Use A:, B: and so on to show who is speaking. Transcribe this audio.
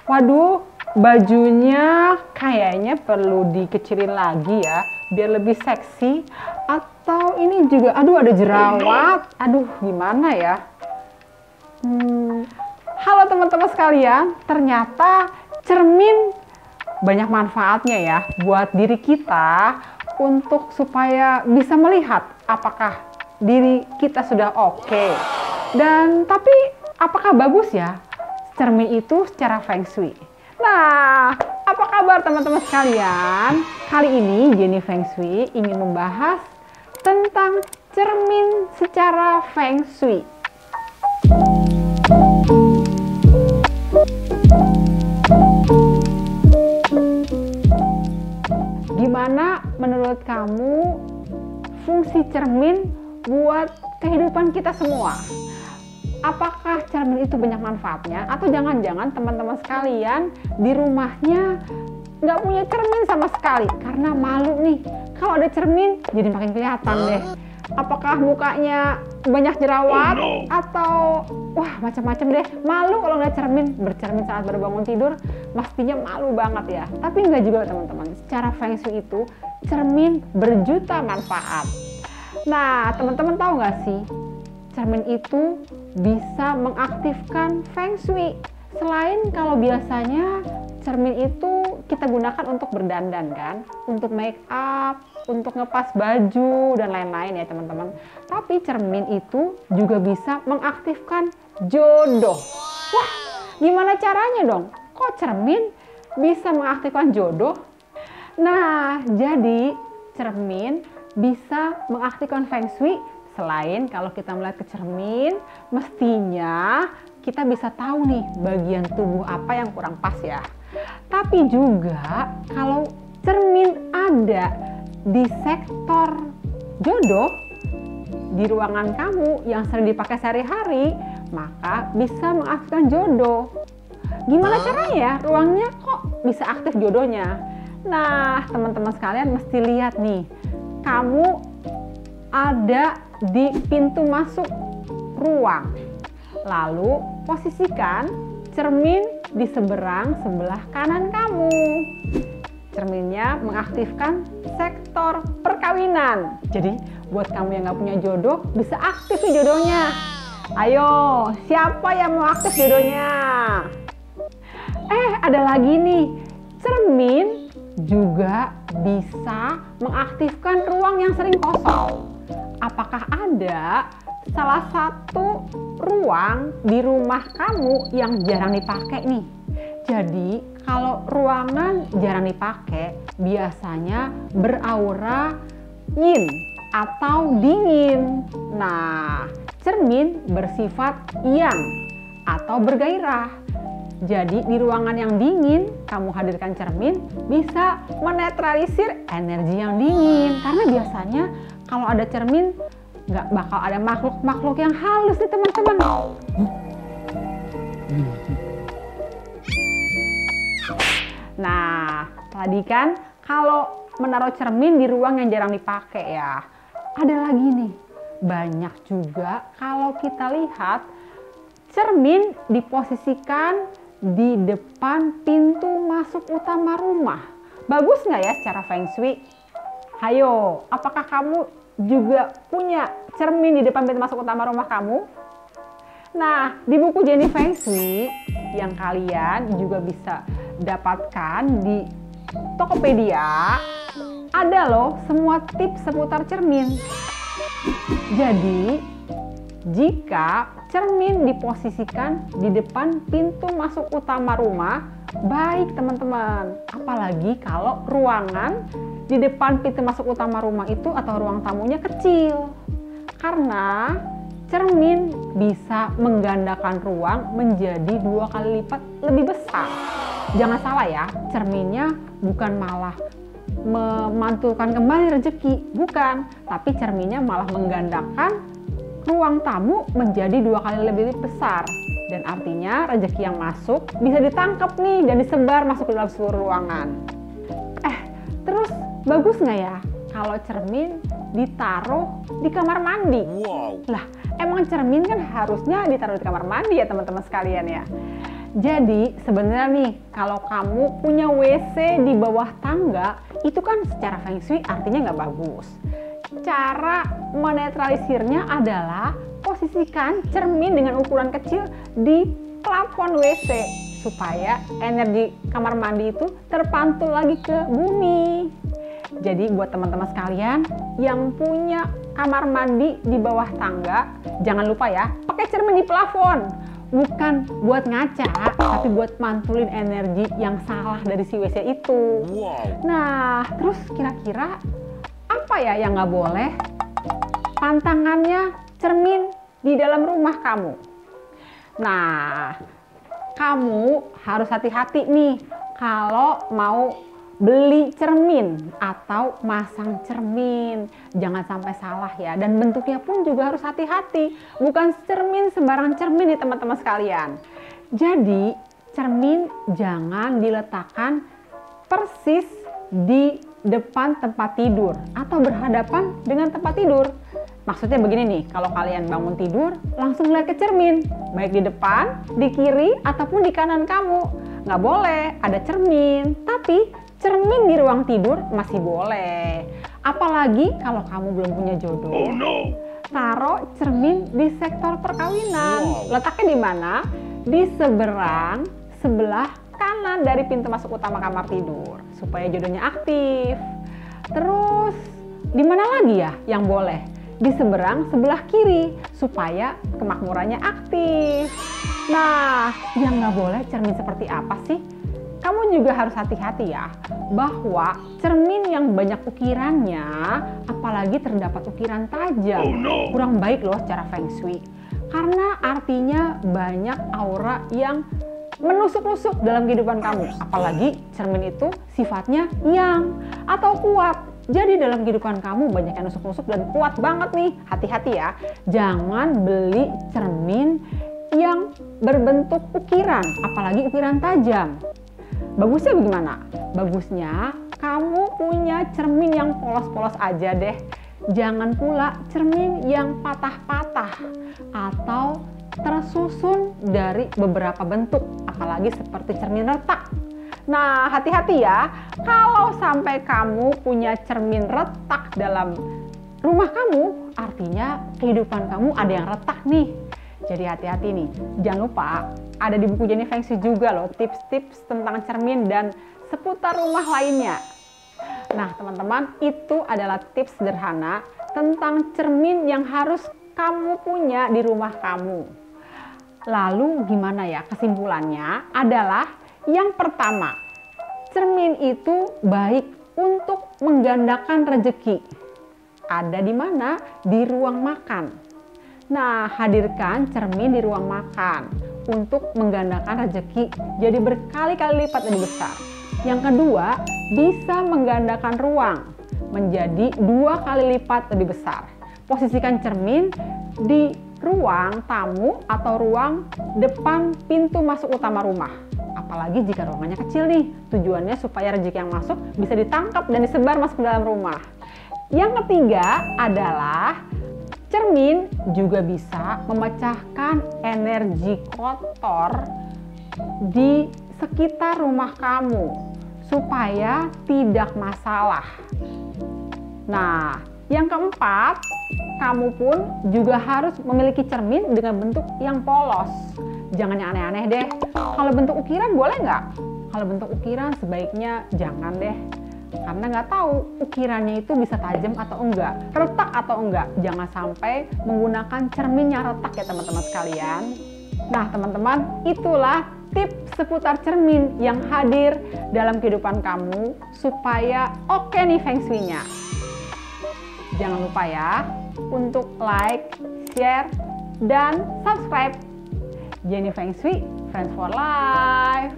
A: Waduh, bajunya kayaknya perlu dikecilin lagi ya, biar lebih seksi. Atau ini juga, aduh ada jerawat. Aduh, gimana ya? Halo teman-teman sekalian, ternyata cermin banyak manfaatnya ya buat diri kita untuk supaya bisa melihat apakah diri kita sudah oke. Dan tapi apakah bagus ya cermin itu secara feng shui? Nah, apa kabar teman-teman sekalian? Kali ini Jenny Feng Shui ingin membahas tentang cermin secara feng shui. Gimana menurut kamu fungsi cermin buat kehidupan kita semua? Apakah cermin itu banyak manfaatnya? Atau jangan-jangan teman-teman sekalian di rumahnya nggak punya cermin sama sekali karena malu nih. Kalau ada cermin jadi makin kelihatan deh. Apakah mukanya banyak jerawat atau wah macam-macam deh. Malu kalau nggak cermin. Bercermin saat baru bangun tidur pastinya malu banget ya. Tapi nggak juga teman-teman. Secara feng shui itu cermin berjuta manfaat. Nah teman-teman tahu nggak sih? Cermin itu bisa mengaktifkan feng shui. Selain kalau biasanya cermin itu kita gunakan untuk berdandan kan, untuk make up, untuk ngepas baju dan lain-lain ya teman-teman. Tapi cermin itu juga bisa mengaktifkan jodoh. Wah, gimana caranya dong? Kok cermin bisa mengaktifkan jodoh? Nah, jadi cermin bisa mengaktifkan feng shui. Selain kalau kita melihat ke cermin, mestinya kita bisa tahu nih bagian tubuh apa yang kurang pas ya. Tapi juga kalau cermin ada di sektor jodoh, di ruangan kamu yang sering dipakai sehari-hari, maka bisa mengaktifkan jodoh. Gimana caranya ya? Ruangnya kok bisa aktif jodohnya? Nah, teman-teman sekalian mesti lihat nih, kamu ada di pintu masuk ruang. Lalu posisikan cermin di sebelah kanan kamu. Cerminnya mengaktifkan sektor perkawinan. Jadi buat kamu yang nggak punya jodoh bisa aktif nih jodohnya. Ayo, siapa yang mau aktif jodohnya? Ada lagi nih. Cermin juga bisa mengaktifkan ruang yang sering kosong. Apakah ada salah satu ruang di rumah kamu yang jarang dipakai nih? Jadi kalau ruangan jarang dipakai biasanya beraura yin atau dingin. Nah, cermin bersifat yang atau bergairah. Jadi di ruangan yang dingin kamu hadirkan cermin bisa menetralisir energi yang dingin. Karena biasanya kalau ada cermin nggak bakal ada makhluk-makhluk yang halus nih teman-teman. Nah, tadi kan kalau menaruh cermin di ruang yang jarang dipakai ya. Ada lagi nih, banyak juga kalau kita lihat cermin diposisikan di depan pintu masuk utama rumah. Bagus nggak ya secara feng shui? Hayo, apakah kamu juga punya cermin di depan pintu masuk utama rumah kamu? Nah, di buku Jenny Feng Shui yang kalian juga bisa dapatkan di Tokopedia, ada loh semua tips seputar cermin. Jadi, jika cermin diposisikan di depan pintu masuk utama rumah, baik teman-teman. Apalagi kalau ruangan di depan pintu masuk utama rumah itu atau ruang tamunya kecil. Karena cermin bisa menggandakan ruang menjadi 2 kali lipat lebih besar. Jangan salah ya, cerminnya bukan malah memantulkan kembali rezeki, bukan. Tapi cerminnya malah menggandakan ruang tamu menjadi 2 kali lebih besar. Dan artinya rezeki yang masuk bisa ditangkap nih dan disebar masuk ke dalam seluruh ruangan. Terus bagus nggak ya kalau cermin ditaruh di kamar mandi? Lah, emang cermin kan harusnya ditaruh di kamar mandi ya teman-teman sekalian ya. Jadi sebenarnya nih, kalau kamu punya WC di bawah tangga, itu kan secara feng shui artinya nggak bagus. Cara menetralisirnya adalah posisikan cermin dengan ukuran kecil di plafon WC supaya energi kamar mandi itu terpantul lagi ke bumi. Jadi buat teman-teman sekalian yang punya kamar mandi di bawah tangga, jangan lupa ya, pakai cermin di plafon. Bukan buat ngaca, tapi buat mantulin energi yang salah dari si WC itu. Nah, terus kira-kira apa ya yang nggak boleh? Pantangannya cermin di dalam rumah kamu. Nah, kamu harus hati-hati nih kalau mau beli cermin atau masang cermin. Jangan sampai salah ya, dan bentuknya pun juga harus hati-hati. Bukan cermin sembarang cermin nih teman-teman sekalian. Jadi cermin jangan diletakkan persis di depan tempat tidur atau berhadapan dengan tempat tidur. Maksudnya begini nih, kalau kalian bangun tidur langsung lihat ke cermin, baik di depan, di kiri, ataupun di kanan kamu. Nggak boleh ada cermin, tapi cermin di ruang tidur masih boleh. Apalagi kalau kamu belum punya jodoh. Oh no. Taruh cermin di sektor perkawinan. Letaknya di mana? Di sebelah kanan dari pintu masuk utama kamar tidur supaya jodohnya aktif. Terus di mana lagi ya yang boleh? Di sebelah kiri supaya kemakmurannya aktif. Nah, yang nggak boleh cermin seperti apa sih? Kamu juga harus hati-hati ya, bahwa cermin yang banyak ukirannya, apalagi terdapat ukiran tajam, kurang baik loh secara feng shui. Karena artinya banyak aura yang menusuk-nusuk dalam kehidupan kamu. Apalagi cermin itu sifatnya yang atau kuat. Jadi dalam kehidupan kamu banyak yang nusuk-nusuk dan kuat banget nih. Hati-hati ya, jangan beli cermin yang berbentuk ukiran, apalagi ukiran tajam. Bagusnya bagaimana? Bagusnya kamu punya cermin yang polos-polos aja deh. Jangan pula cermin yang patah-patah atau tersusun dari beberapa bentuk, apalagi seperti cermin retak. Nah, hati-hati ya, kalau sampai kamu punya cermin retak dalam rumah kamu, artinya kehidupan kamu ada yang retak nih. Jadi hati-hati nih, jangan lupa ada di buku Jenny Feng Shui juga loh tips-tips tentang cermin dan seputar rumah lainnya. Nah teman-teman, itu adalah tips sederhana tentang cermin yang harus kamu punya di rumah kamu. Lalu gimana ya kesimpulannya? Adalah yang pertama, cermin itu baik untuk menggandakan rezeki. Ada di mana? Di ruang makan. Nah, hadirkan cermin di ruang makan untuk menggandakan rezeki jadi berkali-kali lipat lebih besar. Yang kedua, bisa menggandakan ruang menjadi 2 kali lipat lebih besar. Posisikan cermin di ruang tamu atau ruang depan pintu masuk utama rumah. Apalagi jika ruangannya kecil nih, tujuannya supaya rezeki yang masuk bisa ditangkap dan disebar masuk ke dalam rumah. Yang ketiga adalah cermin juga bisa memecahkan energi kotor di sekitar rumah kamu supaya tidak masalah. Nah, yang keempat, kamu pun juga harus memiliki cermin dengan bentuk yang polos. Jangan yang aneh-aneh deh. Kalau bentuk ukiran boleh nggak? Kalau bentuk ukiran sebaiknya jangan deh. Karena nggak tahu ukirannya itu bisa tajam atau enggak, retak atau enggak. Jangan sampai menggunakan cermin yang retak ya teman-teman sekalian. Nah teman-teman, itulah tips seputar cermin yang hadir dalam kehidupan kamu supaya oke nih feng shui-nya. Jangan lupa ya untuk like, share, dan subscribe. Jenny Feng Shui, Friends for Life.